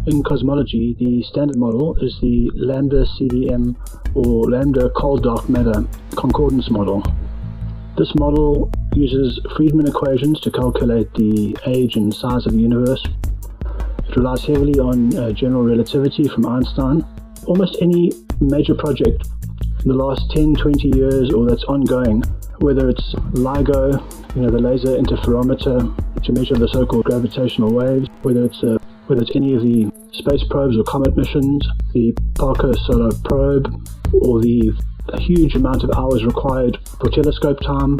In cosmology, the standard model is the lambda CDM or lambda cold dark matter concordance model. This model uses Friedmann equations to calculate the age and size of the universe. It relies heavily on general relativity from Einstein. Almost any major project in the last 10, 20 years or that's ongoing, whether it's LIGO, the laser interferometer to measure the so-called gravitational waves, whether it's any of the space probes or comet missions, the Parker Solar Probe, or the huge amount of hours required for telescope time,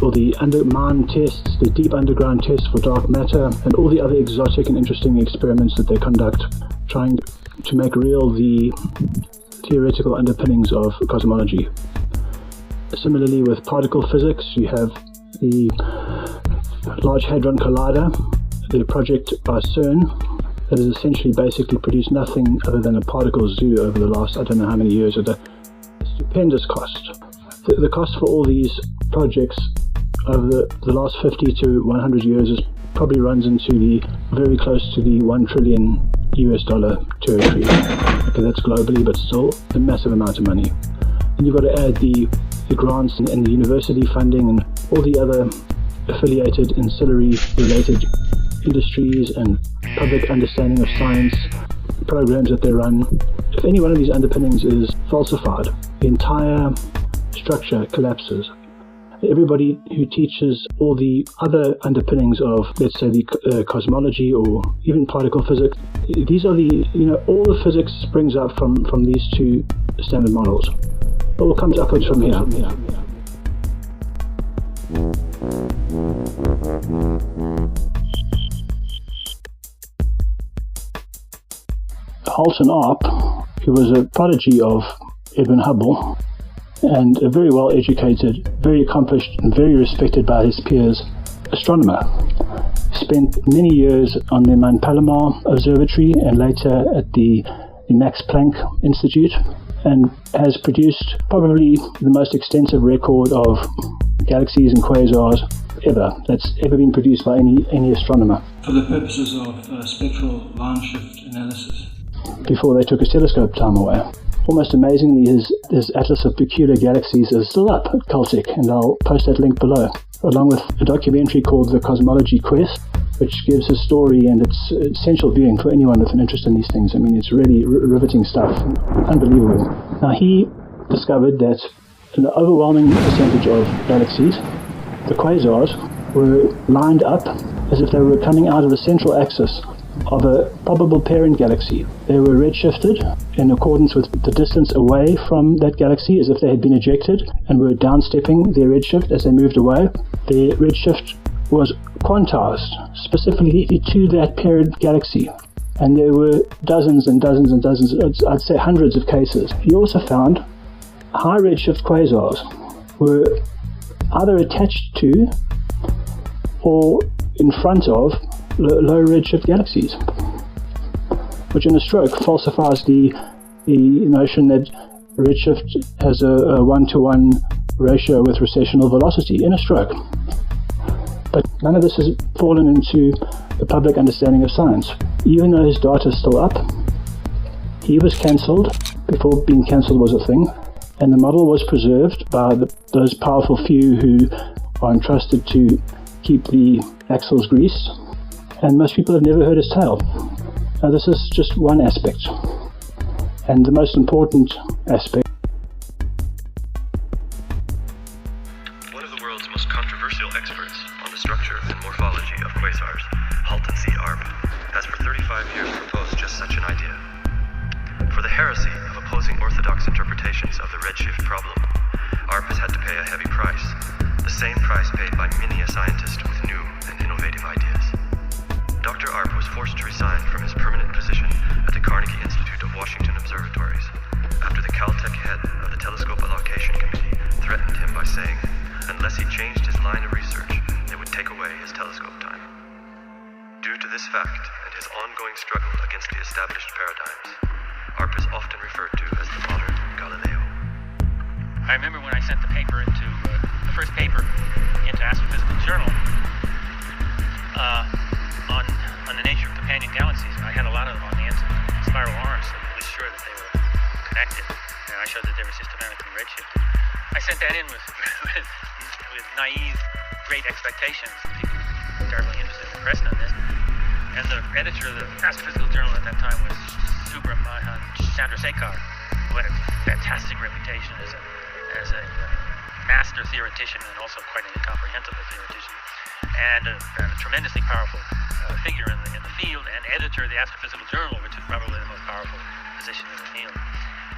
or the undermine tests, the deep underground tests for dark matter, and all the other exotic and interesting experiments that they conduct, trying to make real the theoretical underpinnings of cosmology. Similarly, with particle physics, you have the Large Hadron Collider, the project by CERN, that has essentially basically produced nothing other than a particle zoo over the last, I don't know how many years, at a stupendous cost. The cost for all these projects over the last 50 to 100 years probably runs into the very close to the $1 trillion territory. Okay, that's globally, but still a massive amount of money. And you've got to add the grants and the university funding and all the other affiliated ancillary related industries and public understanding of science programs that they run. If any one of these underpinnings is falsified, the entire structure collapses. Everybody who teaches all the other underpinnings of, let's say, the cosmology or even particle physics, these are all the physics springs up from these two standard models. It all comes upwards from here. Halton Arp, who was a prodigy of Edwin Hubble, and a very well-educated, very accomplished, and very respected by his peers astronomer. Spent many years on the Mount Palomar Observatory and later at the Max Planck Institute, and has produced probably the most extensive record of galaxies and quasars ever that's ever been produced by any astronomer. For the purposes of spectral line shift analysis. Before they took his telescope time away. Almost amazingly, his Atlas of Peculiar Galaxies is still up at Caltech, and I'll post that link below, along with a documentary called The Cosmology Quest, which gives his story and it's essential viewing for anyone with an interest in these things. I mean, it's really riveting stuff, unbelievable. Now, he discovered that an overwhelming percentage of galaxies, the quasars, were lined up as if they were coming out of the central axis of a probable parent galaxy. They were redshifted in accordance with the distance away from that galaxy, as if they had been ejected and were downstepping their redshift as they moved away. The redshift was quantized specifically to that parent galaxy, and there were dozens and dozens and dozens, I'd say hundreds of cases. He also found high redshift quasars were either attached to or in front of low redshift galaxies, which in a stroke falsifies the notion that redshift has a one-to-one ratio with recessional velocity in a stroke. But none of this has fallen into the public understanding of science. Even though his data is still up, he was cancelled before being cancelled was a thing, and the model was preserved by those powerful few who are entrusted to keep the axles greased, and most people have never heard his tale. Now, this is just one aspect, and the most important aspect. One of the world's most controversial experts on the structure and morphology of quasars, Halton C. Arp, has for 35 years proposed just such an idea. For the heresy of opposing orthodox interpretations of the redshift problem, Arp has had to pay a heavy price, the same price paid by many a scientist with new and innovative ideas. Dr. Arp was forced to resign from his permanent position at the Carnegie Institute of Washington Observatories after the Caltech head of the Telescope Allocation Committee threatened him by saying, unless he changed his line of research, they would take away his telescope time. Due to this fact and his ongoing struggle against the established paradigms, Arp is often referred to as the modern Galileo. I remember when I sent the first paper into Astrophysical Journal on the nature of companion galaxies. I had a lot of them on the internet. connected, and I showed that they were systematically redshifted. I sent that in with naive, great expectations. People were terribly interested and impressed on this. And the editor of the Astrophysical Journal at that time was Subramanian Chandrasekhar, who had a fantastic reputation as a master theoretician and also quite an incomprehensible theoretician, and a tremendously powerful figure in the field, and editor of the Astrophysical Journal, which is probably the most powerful position in the field.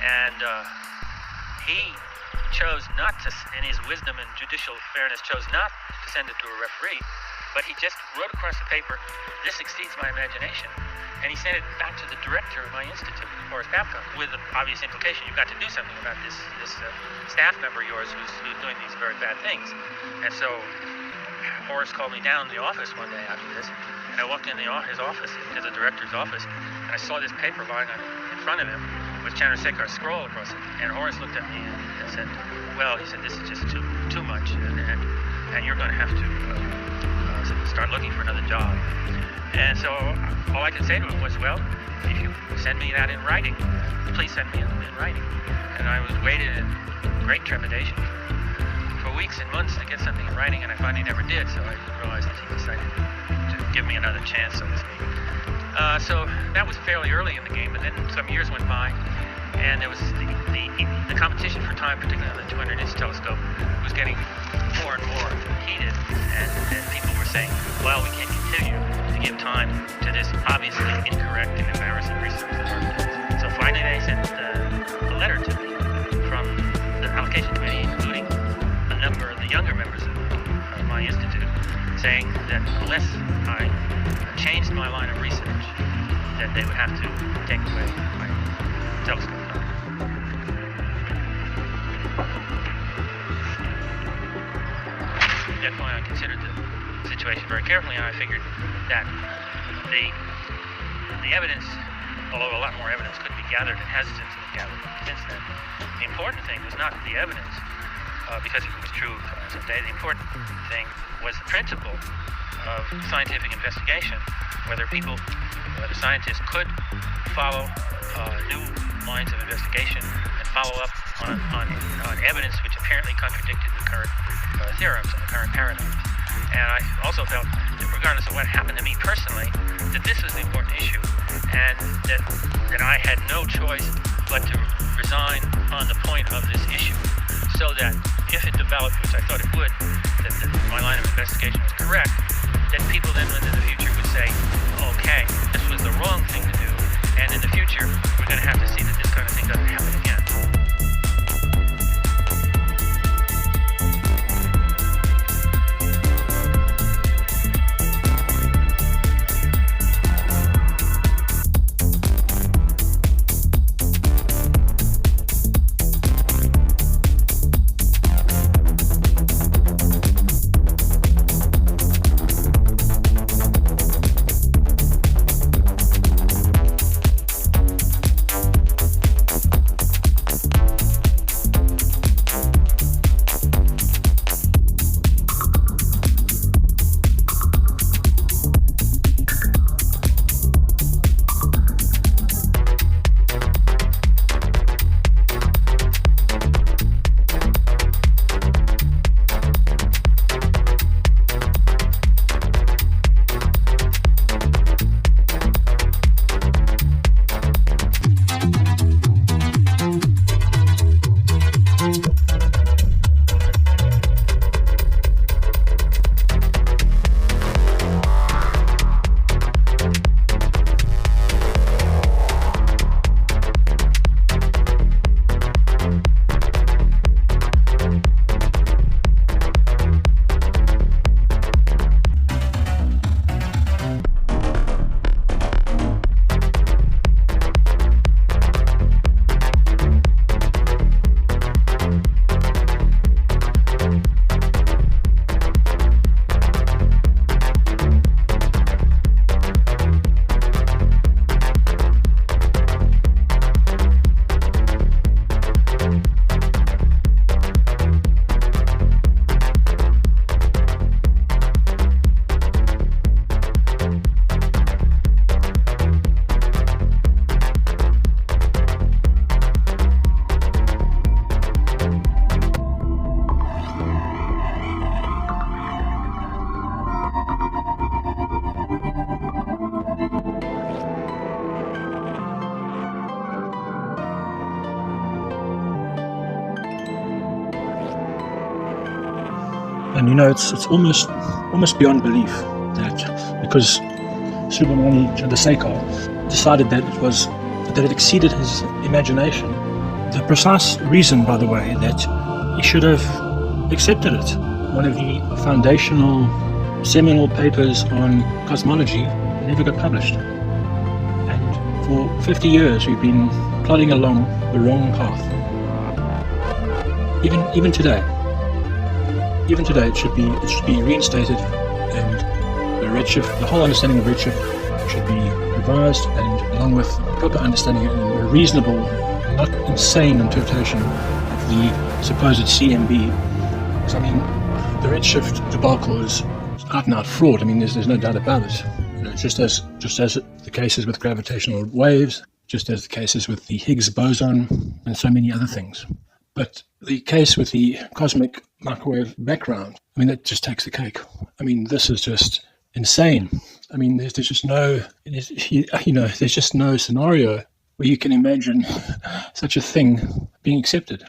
And he chose not to, in his wisdom and judicial fairness, chose not to send it to a referee, but he just wrote across the paper, "This exceeds my imagination." And he sent it back to the director of my institute, Horace Babcock, with the obvious implication, you've got to do something about this staff member of yours who's doing these very bad things. And so Horace called me down in the office one day after this, and I walked in his office, to the director's office, and I saw this paper lying in front of him with Chandrasekhar's scroll across it. And Horace looked at me and said, "Well," he said, "this is just too much, and you're going to have to start looking for another job." And so all I could say to him was, "Well, if you send me that in writing, please send me in writing." And I was waiting in great trepidation for weeks and months to get something in writing, and I finally never did. So I realized that he decided to give me another chance, so to speak. So that was fairly early in the game, and then some years went by, and there was the competition for time, particularly on the 200-inch telescope, was getting more and more heated, and people were saying, "Well, we can't continue to give time to this obviously incorrect and embarrassing research that we're doing." So finally they sent a letter to me from the allocation committee, including a number of the younger members of my institute, saying that unless I changed my line of research, that they would have to take away my telescope time. At that point I considered the situation very carefully, and I figured that the evidence, although a lot more evidence could be gathered and has since been gathered since then, the important thing was not the evidence, because it was true someday. The important thing was the principle of scientific investigation, whether scientists could follow new lines of investigation and follow up on evidence which apparently contradicted the current theorems and the current paradigms. And I also felt that regardless of what happened to me personally, that this was the important issue, and that I had no choice but to resign on the point of this issue, so that if it developed, which I thought it would, that my line of investigation was correct, then people then in the future would say, "Okay, this was the wrong thing to do, and in the future we're going to have to see that this kind of thing doesn't happen again." And it's almost beyond belief that because Subramani Chandrasekhar decided that it exceeded his imagination. The precise reason, by the way, that he should have accepted it. One of the foundational seminal papers on cosmology never got published. And for 50 years we've been plodding along the wrong path. Even today it should be reinstated, and the whole understanding of redshift should be revised, and along with proper understanding and a reasonable, not insane interpretation of the supposed CMB. Because the redshift debacle is out and out fraud. There's no doubt about it. Just as the cases with gravitational waves, just as the cases with the Higgs boson, and so many other things. But the case with the cosmic microwave background, that just takes the cake. This is just insane. There's just no scenario where you can imagine such a thing being accepted,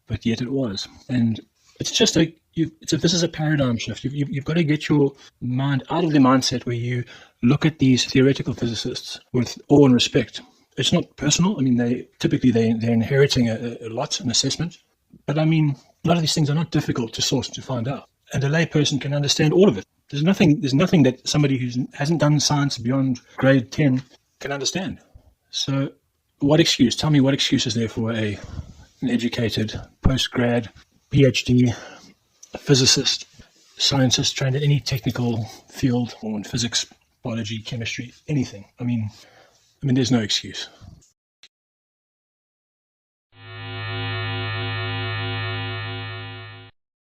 but yet it was. And it's just this is a paradigm shift. You've got to get your mind out of the mindset where you look at these theoretical physicists with awe and respect. It's not personal. They're inheriting a lot, an assessment. But a lot of these things are not difficult to source to find out. And a lay person can understand all of it. There's nothing that somebody who hasn't done science beyond grade 10 can understand. So tell me what excuse is there for an educated post-grad, PhD, physicist, scientist trained in any technical field, or in physics, biology, chemistry, anything. There's no excuse.